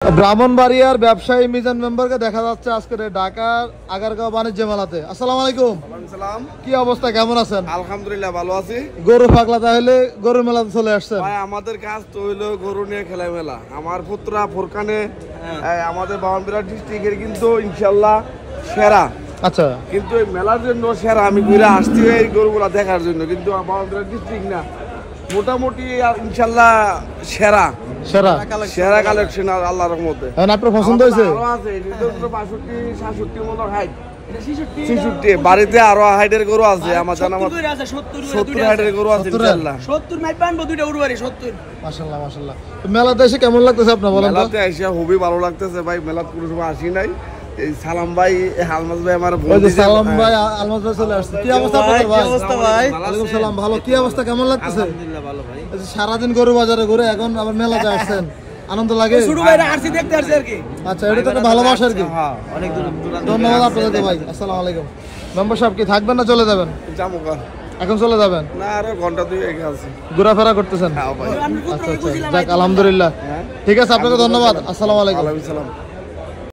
ব্রাহ্মণবাড়িয়ার ব্যবসায়ী মিজান মেম্বারকে দেখা যাচ্ছে আজকে ঢাকার আগারগাঁও বাণিজ্য মেলাতে। আসসালামু আলাইকুম। সালাম। কি অবস্থা, কেমন আছেন? আলহামদুলিল্লাহ ভালো আছি। গরু পাগলা তাহলে গরু মেলাতে চলে আসছেন? ভাই আমাদের কাজ তো হইলো গরু নিয়ে খেলা মেলা। আমার পুত্রা ফোরকানে আমাদের ব্রাহ্মণবাড়িয়া ডিস্ট্রিক্টের কিন্তু ইনশাআল্লাহ সেরা। আচ্ছা, কিন্তু এই মেলার জন্য সেরা আমি ঘুরে আসছি এই গরুগুলা দেখার জন্য, কিন্তু ব্রাহ্মণবাড়িয়া ডিস্ট্রিক্ট না মোটামুটি ইনশাআল্লাহ সেরা সেরা সেরা কালেকশন আল্লাহর রহমতে। আপনার পছন্দ হয়েছে? আরো আছে 62 মতো হাইট, 66 বাড়িতে আরো হাইটের গরু আছে আমার জানা মতে 70 হাইটের গরু আছে ইনশাআল্লাহ। 70 মাইট বানবো দুইটা উড়বাড়ি 70। মাশাআল্লাহ মাশাআল্লাহ। তো মেলাতে এসে কেমন লাগতেছে আপনার বলেন তো? মেলাতে এসে খুবই ভালো লাগতেছে ভাই। মেলাতে কোনো সময় আসি নাই। এই সালাম ভাই আলমাজ ভাই আমার ওই যে সালাম ভাই আলমাজ ভাই চলে আসছে। কি অবস্থা আপনার ভাই? কি অবস্থা ভাই? ওয়ালাইকুম সালাম। ভালো। কি অবস্থা, কেমন লাগতেছে? আলহামদুলিল্লাহ ভালো ভাই। এই যে সারাদিন গরু বাজারে ঘুরে এখন আবার মেলাতে আসছেন, আনন্দ লাগে? শুরু ভাই আরসি দেখতে আসছে আর কি। আচ্ছা, এটা তো একটা ভালোবাসা আর কি। হ্যাঁ, অনেক দূর ধন্যবাদ আপনাদেরকে ভাই। আসসালামু আলাইকুম। মেম্বার সাহেব কি থাকবেন না চলে যাবেন? জামুকা এখন চলে যাবেন? না আরো ঘন্টা দুই এগিয়ে আছে। ঘোরাফেরা করতেছেন? হ্যাঁ ভাই। আচ্ছা আচ্ছা, যাক আলহামদুলিল্লাহ। ঠিক আছে, আপনাকে ধন্যবাদ। আসসালামু আলাইকুম। ওয়ালাইকুম সালাম।